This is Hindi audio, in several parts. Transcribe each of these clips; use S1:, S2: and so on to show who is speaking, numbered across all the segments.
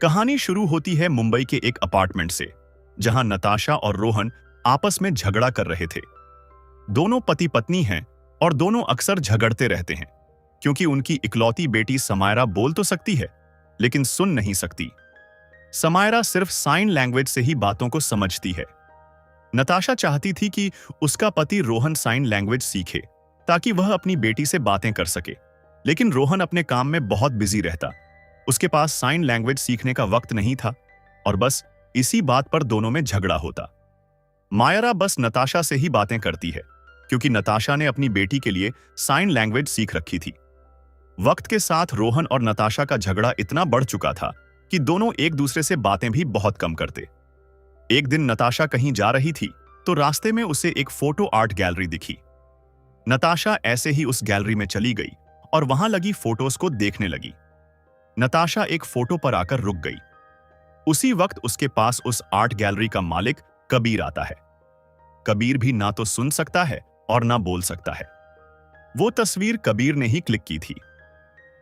S1: कहानी शुरू होती है मुंबई के एक अपार्टमेंट से, जहां नताशा और रोहन आपस में झगड़ा कर रहे थे। दोनों पति पत्नी हैं और दोनों अक्सर झगड़ते रहते हैं, क्योंकि उनकी इकलौती बेटी समायरा बोल तो सकती है, लेकिन सुन नहीं सकती। समायरा सिर्फ साइन लैंग्वेज से ही बातों को समझती है। नताशा चाहती थी कि उसका पति रोहन साइन लैंग्वेज सीखे, ताकि वह अपनी बेटी से बातें कर सके, लेकिन रोहन अपने काम में बहुत बिजी रहता। उसके पास साइन लैंग्वेज सीखने का वक्त नहीं था, और बस इसी बात पर दोनों में झगड़ा होता। मायरा बस नताशा से ही बातें करती है, क्योंकि नताशा ने अपनी बेटी के लिए साइन लैंग्वेज सीख रखी थी। वक्त के साथ रोहन और नताशा का झगड़ा इतना बढ़ चुका था कि दोनों एक दूसरे से बातें भी बहुत कम करते। एक दिन नताशा कहीं जा रही थी तो रास्ते में उसे एक फोटो आर्ट गैलरी दिखी। नताशा ऐसे ही उस गैलरी में चली गई और वहां लगी फोटोज को देखने लगी। नताशा एक फोटो पर आकर रुक गई। उसी वक्त उसके पास उस आर्ट गैलरी का मालिक कबीर आता है। कबीर भी ना तो सुन सकता है और ना बोल सकता है। वो तस्वीर कबीर ने ही क्लिक की थी।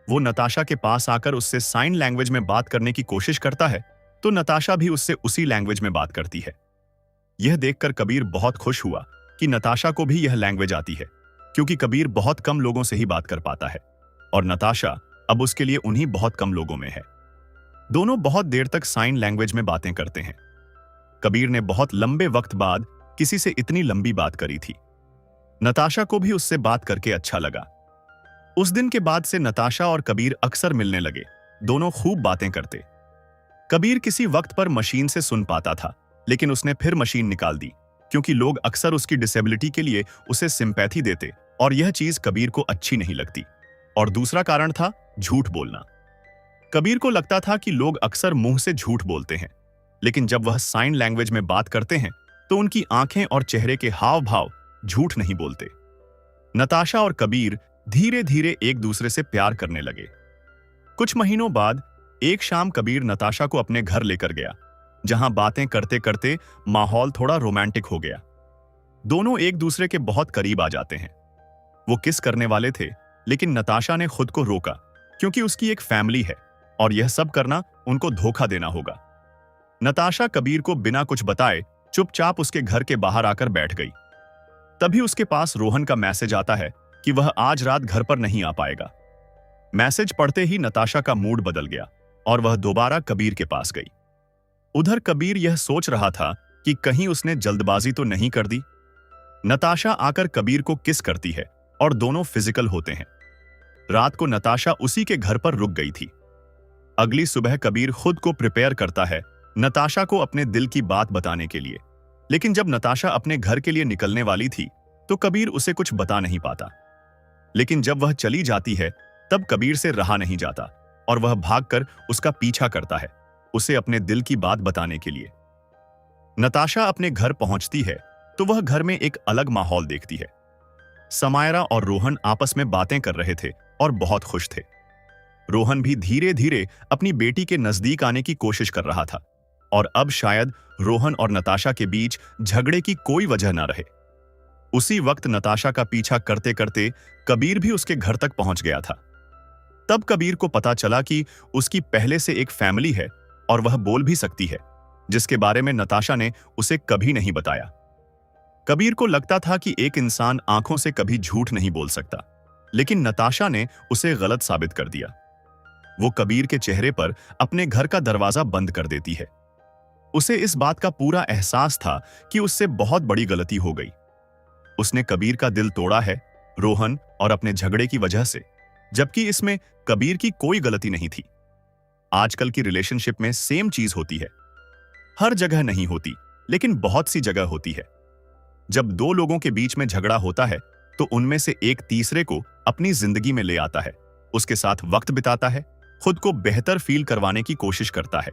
S1: वो नताशा के पास आकर उससे साइन लैंग्वेज में बात करने की कोशिश करता है, तो नताशा भी उससे उसी लैंग्वेज में बात करती है। यह देखकर कबीर बहुत खुश हुआ कि नताशा को भी यह लैंग्वेज आती है, क्योंकि कबीर बहुत कम लोगों से ही बात कर पाता है और नताशा अब उसके लिए उन्हीं बहुत कम लोगों में है। दोनों बहुत देर तक साइन लैंग्वेज में बातें करते हैं। कबीर ने बहुत लंबे वक्त बाद किसी से इतनी लंबी बात करी थी। नताशा को भी उससे बात करके अच्छा लगा। उस दिन के बाद से नताशा और कबीर अक्सर मिलने लगे। दोनों खूब बातें करते। कबीर किसी वक्त पर मशीन से सुन पाता था, लेकिन उसने फिर मशीन निकाल दी, क्योंकि लोग अक्सर उसकी डिसेबिलिटी के लिए उसे सिंपैथी देते और यह चीज कबीर को अच्छी नहीं लगती। और दूसरा कारण था झूठ बोलना। कबीर को लगता था कि लोग अक्सर मुंह से झूठ बोलते हैं, लेकिन जब वह साइन लैंग्वेज में बात करते हैं तो उनकी आंखें और चेहरे के हाव भाव झूठ नहीं बोलते। नताशा और कबीर धीरे धीरे एक दूसरे से प्यार करने लगे। कुछ महीनों बाद एक शाम कबीर नताशा को अपने घर लेकर गया, जहां बातें करते करते माहौल थोड़ा रोमांटिक हो गया। दोनों एक दूसरे के बहुत करीब आ जाते हैं। वो किस करने वाले थे, लेकिन नताशा ने खुद को रोका, क्योंकि उसकी एक फैमिली है और यह सब करना उनको धोखा देना होगा। नताशा कबीर को बिना कुछ बताए चुपचाप उसके घर के बाहर आकर बैठ गई। तभी उसके पास रोहन का मैसेज आता है कि वह आज रात घर पर नहीं आ पाएगा। मैसेज पढ़ते ही नताशा का मूड बदल गया और वह दोबारा कबीर के पास गई। उधर कबीर यह सोच रहा था कि कहीं उसने जल्दबाजी तो नहीं कर दी। नताशा आकर कबीर को किस करती है और दोनों फिजिकल होते हैं। रात को नताशा उसी के घर पर रुक गई थी। अगली सुबह कबीर खुद को प्रिपेयर करता है नताशा को अपने दिल की बात बताने के लिए, लेकिन जब नताशा अपने घर के लिए निकलने वाली थी तो कबीर उसे कुछ बता नहीं पाता। लेकिन जब वह चली जाती है तब कबीर से रहा नहीं जाता और वह भागकर उसका पीछा करता है, उसे अपने दिल की बात बताने के लिए। नताशा अपने घर पहुंचती है तो वह घर में एक अलग माहौल देखती है। समायरा और रोहन आपस में बातें कर रहे थे और बहुत खुश थे। रोहन भी धीरे धीरे अपनी बेटी के नजदीक आने की कोशिश कर रहा था, और अब शायद रोहन और नताशा के बीच झगड़े की कोई वजह न रहे। उसी वक्त नताशा का पीछा करते करते कबीर भी उसके घर तक पहुंच गया था। तब कबीर को पता चला कि उसकी पहले से एक फैमिली है और वह बोल भी सकती है, जिसके बारे में नताशा ने उसे कभी नहीं बताया। कबीर को लगता था कि एक इंसान आंखों से कभी झूठ नहीं बोल सकता, लेकिन नताशा ने उसे गलत साबित कर दिया। वो कबीर के चेहरे पर अपने घर का दरवाजा बंद कर देती है। उसे इस बात का पूरा एहसास था कि उससे बहुत बड़ी गलती हो गई। उसने कबीर का दिल तोड़ा है, रोहन और अपने झगड़े की वजह से, जबकि इसमें कबीर की कोई गलती नहीं थी। आजकल की रिलेशनशिप में सेम चीज होती है। हर जगह नहीं होती, लेकिन बहुत सी जगह होती है। जब दो लोगों के बीच में झगड़ा होता है तो उनमें से एक तीसरे को अपनी जिंदगी में ले आता है, उसके साथ वक्त बिताता है, खुद को बेहतर फील करवाने की कोशिश करता है।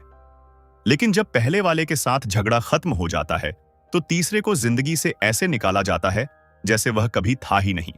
S1: लेकिन जब पहले वाले के साथ झगड़ा खत्म हो जाता है तो तीसरे को जिंदगी से ऐसे निकाला जाता है जैसे वह कभी था ही नहीं।